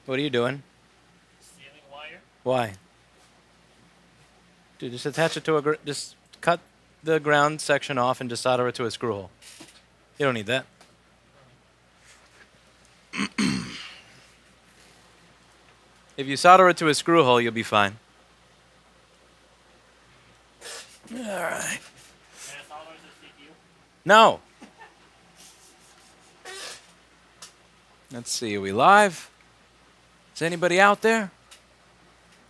What are you doing? Stealing wire? Why? Dude, just attach it to a... just cut the ground section off and just solder it to a screw hole. You don't need that. If you solder it to a screw hole, you'll be fine. Alright. And it solders the CPU? No! Let's see, are we live? Is anybody out there?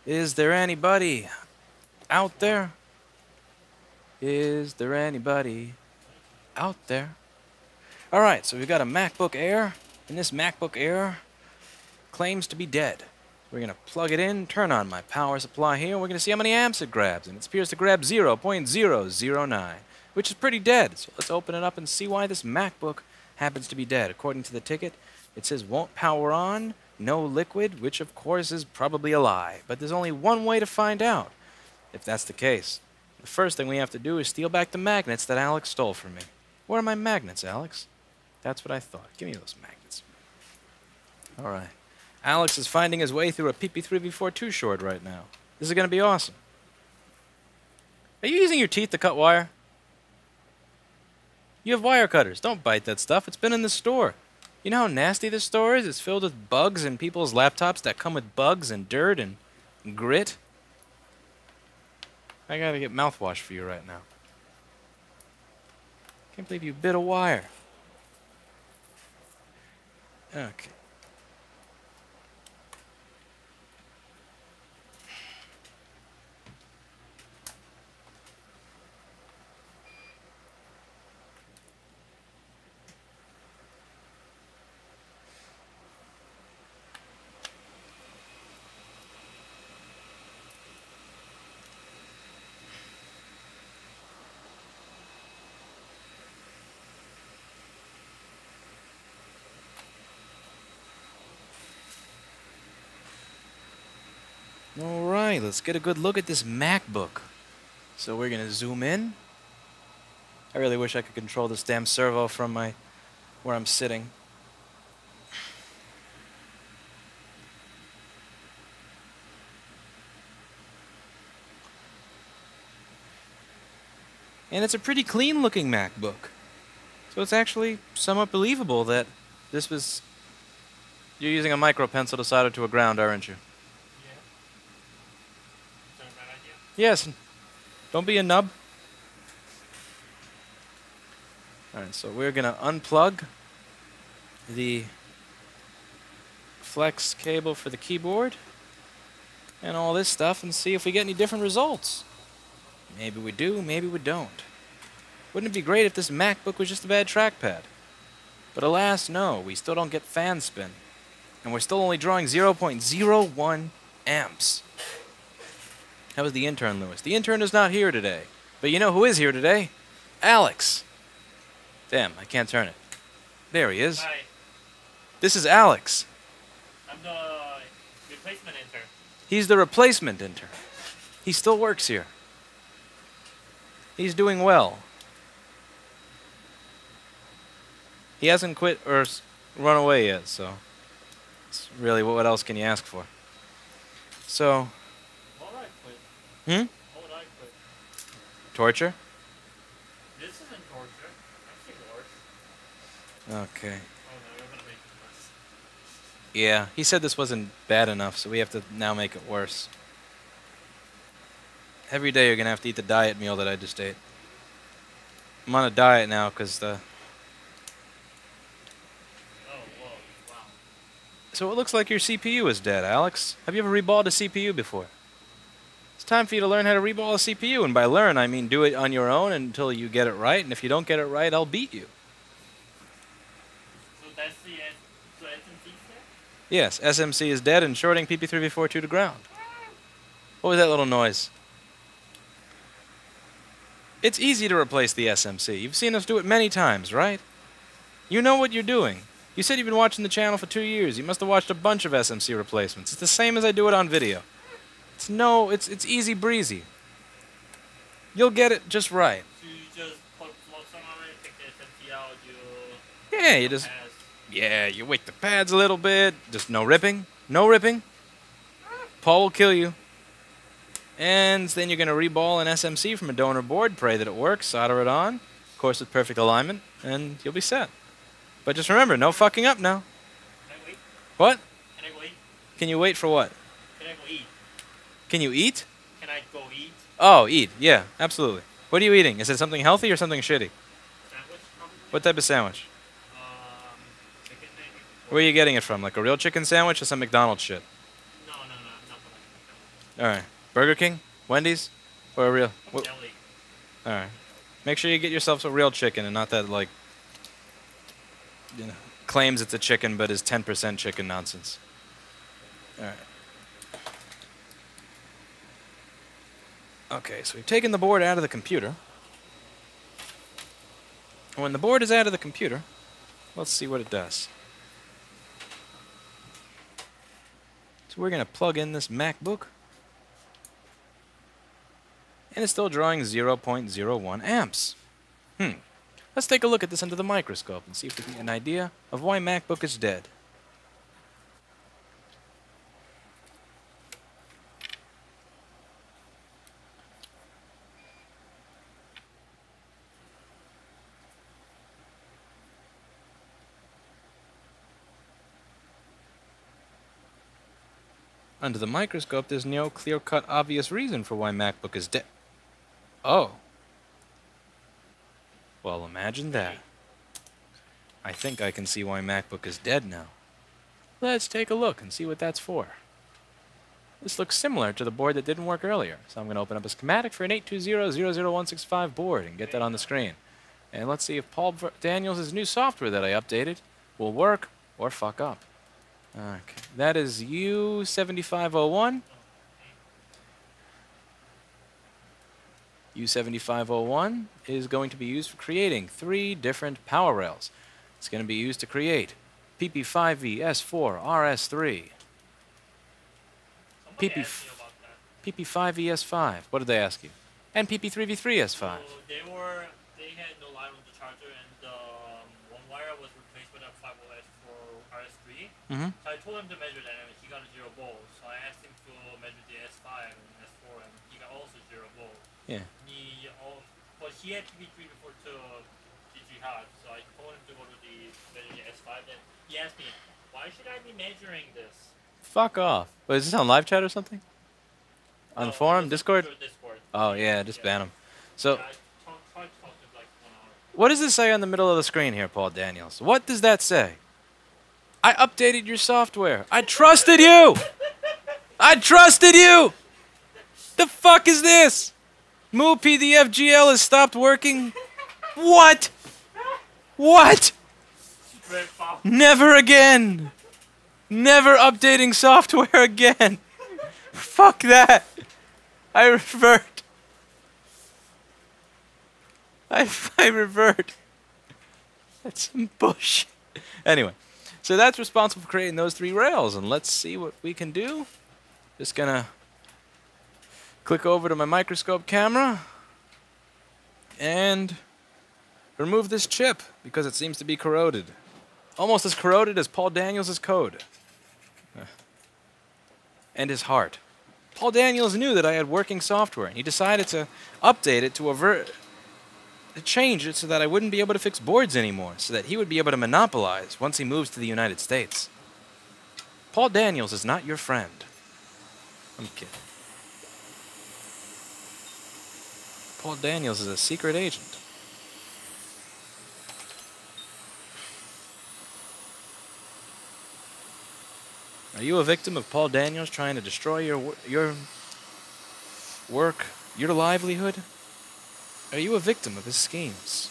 Is there anybody out there? Is there anybody out there? Alright, so we've got a MacBook Air, and this MacBook Air claims to be dead. We're going to plug it in, turn on my power supply here, and we're going to see how many amps it grabs, and it appears to grab 0.009, which is pretty dead. So let's open it up and see why this MacBook happens to be dead. According to the ticket, it says won't power on, no liquid, which of course is probably a lie. But there's only one way to find out if that's the case. The first thing we have to do is steal back the magnets that Alex stole from me. Where are my magnets, Alex? That's what I thought. Give me those magnets. Alright. Alex is finding his way through a PP3V42 short right now. This is going to be awesome. Are you using your teeth to cut wire? You have wire cutters. Don't bite that stuff. It's been in the store. You know how nasty this store is? It's filled with bugs and people's laptops that come with bugs and dirt and grit. I gotta get mouthwash for you right now. Can't believe you bit a wire. Okay. Alright, let's get a good look at this MacBook. So we're going to zoom in. I really wish I could control this damn servo from where I'm sitting. And it's a pretty clean looking MacBook. So it's actually somewhat believable that this was... You're using a micro pencil to solder to a ground, aren't you? Yeah. Is that a bad idea? Yes. Don't be a nub. Alright, so we're going to unplug the flex cable for the keyboard and all this stuff and see if we get any different results. Maybe we do, maybe we don't. Wouldn't it be great if this MacBook was just a bad trackpad? But alas, no, we still don't get fan spin. And we're still only drawing 0.01 amps. How was the intern, Lewis? The intern is not here today. But you know who is here today? Alex. Damn, I can't turn it. There he is. Hi. This is Alex. I'm the replacement intern. He's the replacement intern. He still works here. He's doing well. He hasn't quit or run away yet, so it's really, what else can you ask for? So, What would I quit? hmm? What would I quit? Torture? This isn't torture. I've seen worse. Okay. Oh no, you're gonna make it worse. Yeah, he said this wasn't bad enough, so we have to now make it worse. Every day you're gonna have to eat the diet meal that I just ate. I'm on a diet now because the... Oh, whoa, wow. So it looks like your CPU is dead, Alex. Have you ever reballed a CPU before? It's time for you to learn how to reball a CPU, and by learn, I mean do it on your own until you get it right, and if you don't get it right, I'll beat you. So that's the so SMC's there? Yes, SMC is dead and shorting PP3V42 to ground. What was that little noise? It's easy to replace the SMC. You've seen us do it many times, right? You know what you're doing. You said you've been watching the channel for 2 years. You must have watched a bunch of SMC replacements. It's the same as I do it on video. It's easy breezy. You'll get it just right. So you just put flux on it, take the SMC out, Yeah, you just... pass. Yeah, you wick the pads a little bit. Just no ripping. No ripping. Paul will kill you. And then you're going to reball an SMC from a donor board, pray that it works, solder it on, of course with perfect alignment, and you'll be set. But just remember, no fucking up now. Can I wait? What? Can I go eat? Can you wait for what? Can I go eat? Can you eat? Can I go eat? Oh, eat. Yeah, absolutely. What are you eating? Is it something healthy or something shitty? Sandwich, probably? What type of sandwich? Chicken maybe? Where are you getting it from? Like a real chicken sandwich or some McDonald's shit? No, not from Alright. Burger King? Wendy's? Or a real? like deli. Alright. Make sure you get yourself a real chicken and not that, like, you know, claims it's a chicken but is 10% chicken nonsense. Alright. Okay, so we've taken the board out of the computer. When the board is out of the computer, let's see what it does. So we're going to plug in this MacBook. And it's still drawing 0.01 amps. Let's take a look at this under the microscope and see if we can get an idea of why MacBook is dead. Under the microscope, there's no clear-cut, obvious reason for why MacBook is dead. Oh. Well, imagine that. I think I can see why MacBook is dead now. Let's take a look and see what that's for. This looks similar to the board that didn't work earlier. So I'm going to open up a schematic for an 820-00165 board and get that on the screen. And let's see if Paul Daniels' new software that I updated will work or fuck up. Okay, that is U7501. U7501 is going to be used for creating 3 different power rails. It's going to be used to create PP5V S4 RS3, PP5V S5. What did they ask you? And PP3V3 S5. So they had no line on the charger, and one wire was replaced with a 5OS for RS3. Mm-hmm. So I told him to measure that, and he got a 0 volt. So I asked him to measure the S5 and S4, and he got also 0 volt. Yeah. But he had PP3 before to GG hot, so I told him to go to measure the S5. Then he asked me, why should I be measuring this? Fuck off. Wait, is this on live chat or something? On the forum? Discord? Discord. Oh, yeah, just ban him. So, Yeah, I tried to talk to him like 1 hour. what does it say on the middle of the screen here, Paul Daniels? What does that say? I updated your software. I trusted you! I trusted you! The fuck is this? Move PDFGL has stopped working? What? What? Never again! Never updating software again! Fuck that! I revert. I revert. That's some bullshit. Anyway, so that's responsible for creating those 3 rails, and let's see what we can do. Just gonna click over to my microscope camera and remove this chip because it seems to be corroded. Almost as corroded as Paul Daniels' code. And his heart. Paul Daniels knew that I had working software, and he decided to update it to change it so that I wouldn't be able to fix boards anymore, so that he would be able to monopolize once he moves to the United States. Paul Daniels is not your friend. I'm kidding. Paul Daniels is a secret agent. Are you a victim of Paul Daniels trying to destroy your work, your livelihood? Are you a victim of his schemes?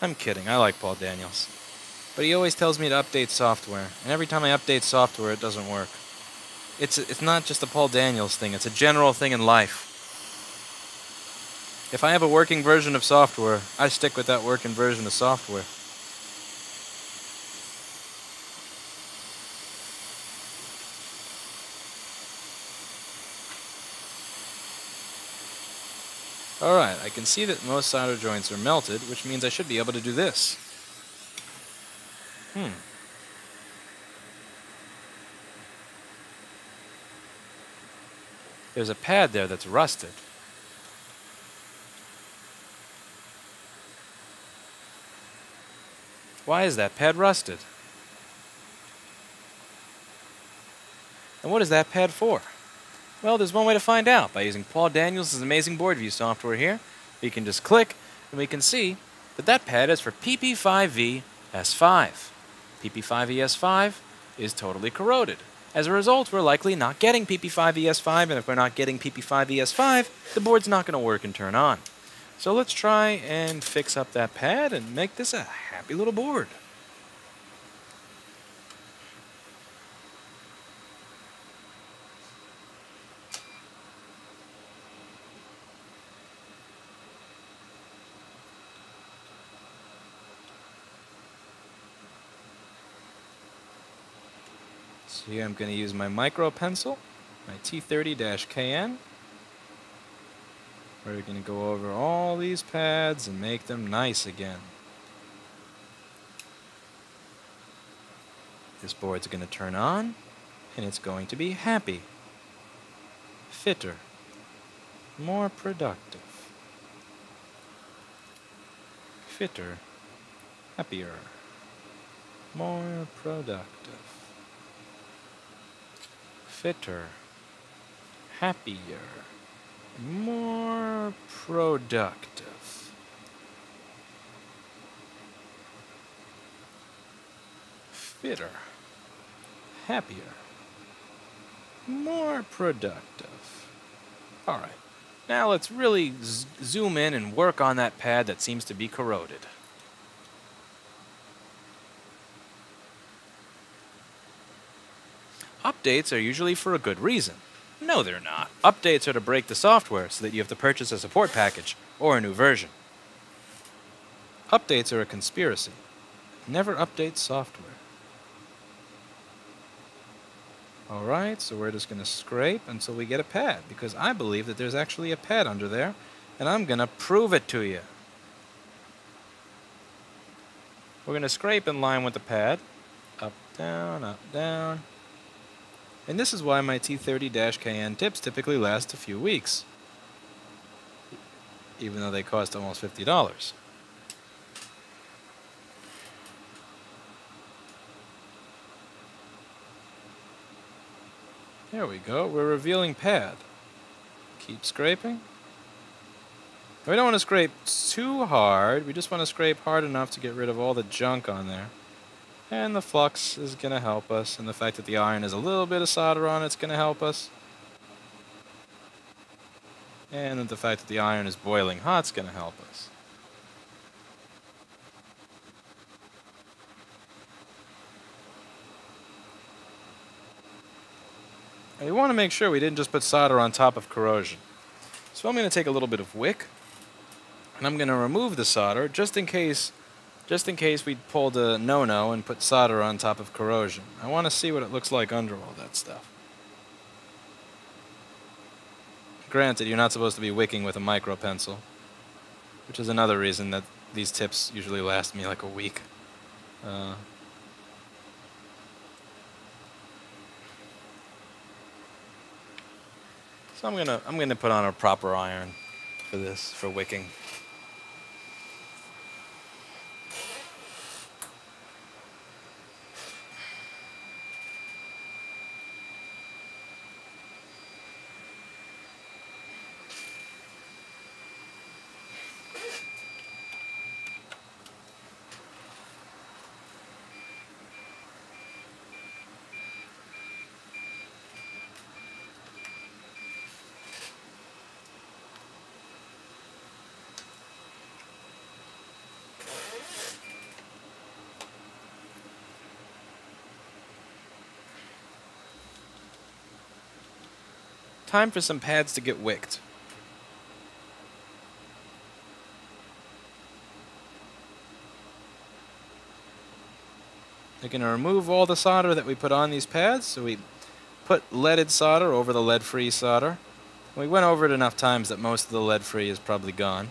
I'm kidding. I like Paul Daniels. But he always tells me to update software, and every time I update software, it doesn't work. It's not just a Paul Daniels thing. It's a general thing in life. If I have a working version of software, I stick with that working version of software. Alright, I can see that most solder joints are melted, which means I should be able to do this. There's a pad there that's rusted. Why is that pad rusted? And what is that pad for? Well, there's one way to find out by using Paul Daniels' amazing board view software here. We can just click and we can see that that pad is for PP5V S5. PP5V S5 is totally corroded. As a result, we're likely not getting PP5V S5, and if we're not getting PP5V S5, the board's not going to work and turn on. So let's try and fix up that pad and make this a happy little board. So here I'm going to use my micro pencil, my T30-KN. We're going to go over all these pads and make them nice again. This board's going to turn on, and it's going to be happy, fitter, more productive, fitter, happier, more productive, fitter, happier, more productive, fitter, happier, more productive. Alright, now let's really zoom in and work on that pad that seems to be corroded. Updates are usually for a good reason. No, they're not. Updates are to break the software so that you have to purchase a support package or a new version. Updates are a conspiracy. Never update software. Alright, so we're just going to scrape until we get a pad, because I believe that there's actually a pad under there, and I'm going to prove it to you. We're going to scrape in line with the pad. Up, down, up, down. And this is why my T30-KN tips typically last a few weeks, even though they cost almost $50. There we go, we're revealing pad. Keep scraping. We don't want to scrape too hard, we just want to scrape hard enough to get rid of all the junk on there. And the flux is going to help us, and the fact that the iron has a little bit of solder on it's going to help us. And the fact that the iron is boiling hot is going to help us. And we want to make sure we didn't just put solder on top of corrosion. So I'm going to take a little bit of wick, and I'm going to remove the solder just in case we pulled a no-no and put solder on top of corrosion. I want to see what it looks like under all that stuff. Granted, you're not supposed to be wicking with a micro pencil, which is another reason that these tips usually last me like a week. So I'm gonna put on a proper iron for this, for wicking. Time for some pads to get wicked. We're going to remove all the solder that we put on these pads. So we put leaded solder over the lead-free solder. We went over it enough times that most of the lead-free is probably gone.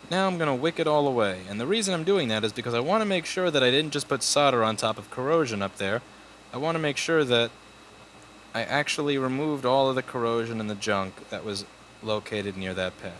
Now I'm going to wick it all away. And the reason I'm doing that is because I want to make sure that I didn't just put solder on top of corrosion up there. I want to make sure that I actually removed all of the corrosion and the junk that was located near that pad.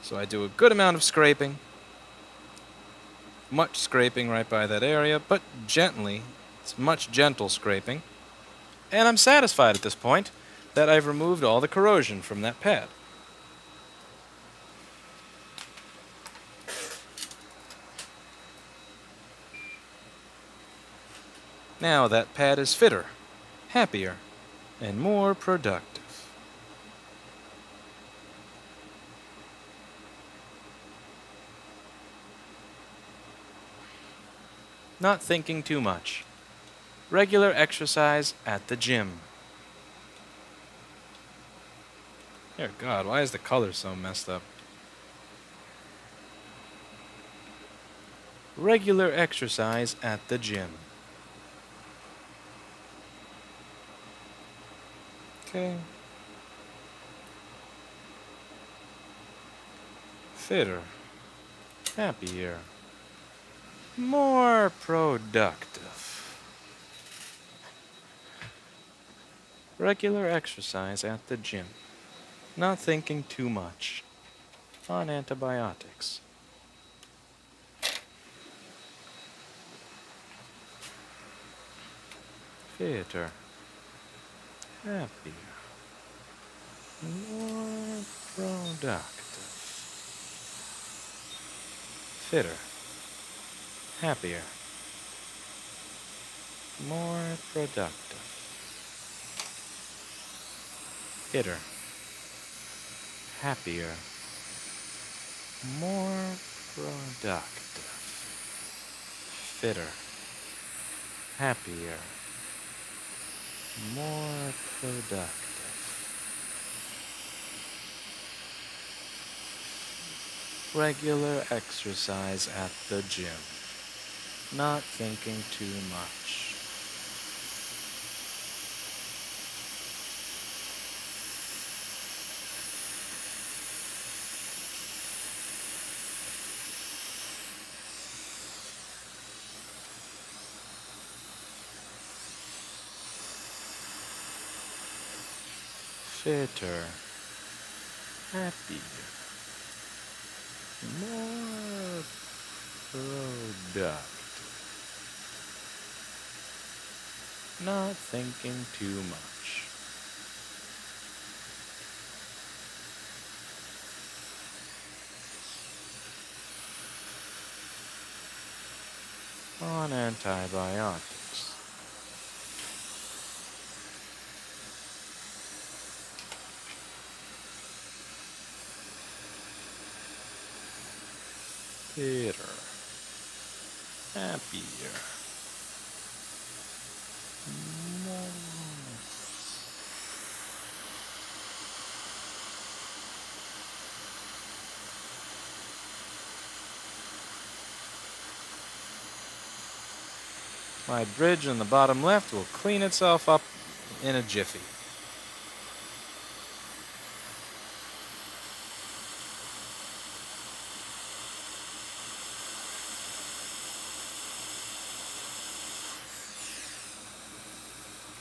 So I do a good amount of scraping, much scraping right by that area, but gently. It's much gentle scraping. And I'm satisfied at this point that I've removed all the corrosion from that pad. Now that pad is fitter, happier, and more productive. Not thinking too much. Regular exercise at the gym. Dear God, why is the color so messed up? Regular exercise at the gym. Okay. Fitter. Happier. More productive. Regular exercise at the gym. Not thinking too much. On antibiotics. Fitter. Happier. More productive. Fitter. Happier. More productive. Fitter. Happier. More productive. Fitter. Happier. More productive. Regular exercise at the gym. Not thinking too much. Fitter. Happier. More productive. Not thinking too much. On antibiotics. Fitter. Happier. More. My bridge in the bottom left will clean itself up in a jiffy.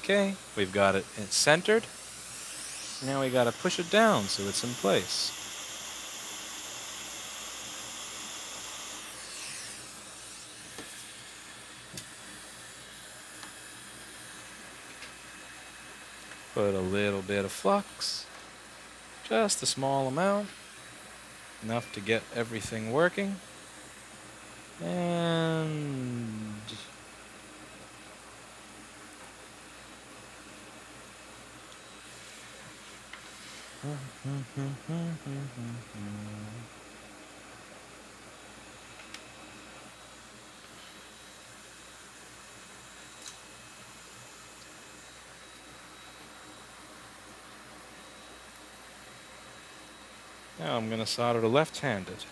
Okay, we've got it centered. Now we got to push it down so it's in place. Put a little bit of flux, just a small amount, enough to get everything working. And now I'm going to solder the left-handed.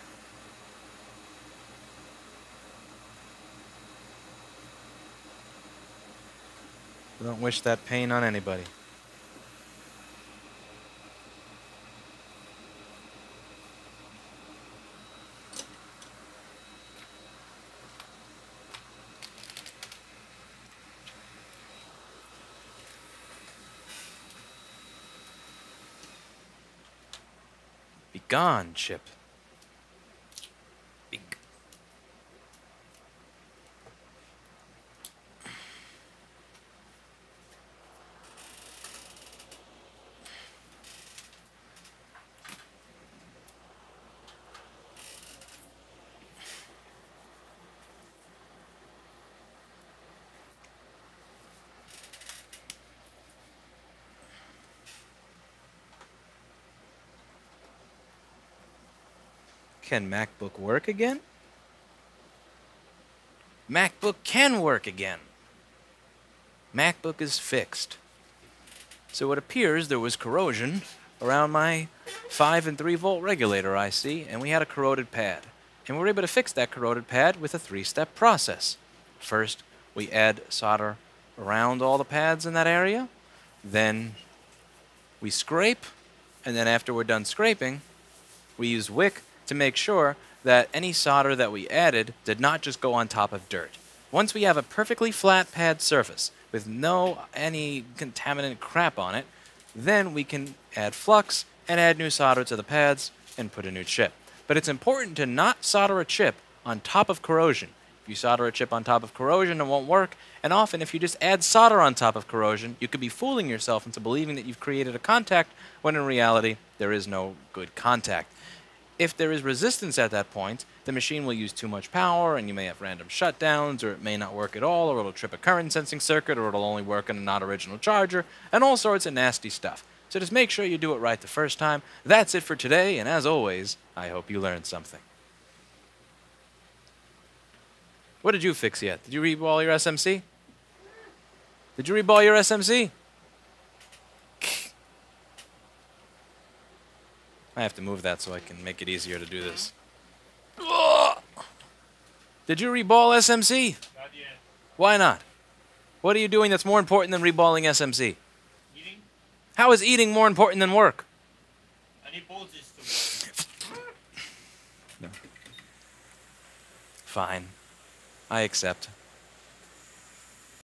I don't wish that pain on anybody. Be gone, chip. Be Can MacBook work again? MacBook can work again. MacBook is fixed. So it appears there was corrosion around my 5 and 3 volt regulator IC, and we had a corroded pad. And we were able to fix that corroded pad with a 3-step process. First, we add solder around all the pads in that area. Then we scrape, and then after we're done scraping, we use wick to make sure that any solder that we added did not just go on top of dirt. Once we have a perfectly flat pad surface with no any contaminant crap on it, then we can add flux and add new solder to the pads and put a new chip. But it's important to not solder a chip on top of corrosion. If you solder a chip on top of corrosion, it won't work. And often, if you just add solder on top of corrosion, you could be fooling yourself into believing that you've created a contact when in reality, there is no good contact. If there is resistance at that point, the machine will use too much power, and you may have random shutdowns, or it may not work at all, or it'll trip a current sensing circuit, or it'll only work on a not original charger, and all sorts of nasty stuff. So just make sure you do it right the first time. That's it for today, and as always, I hope you learned something. What did you fix yet? Did you reball your SMC? Did you reball your SMC? I have to move that so I can make it easier to do this. Did you reball SMC? Not yet. Why not? What are you doing that's more important than reballing SMC? Eating? How is eating more important than work? I need both this to work. No. Fine. I accept.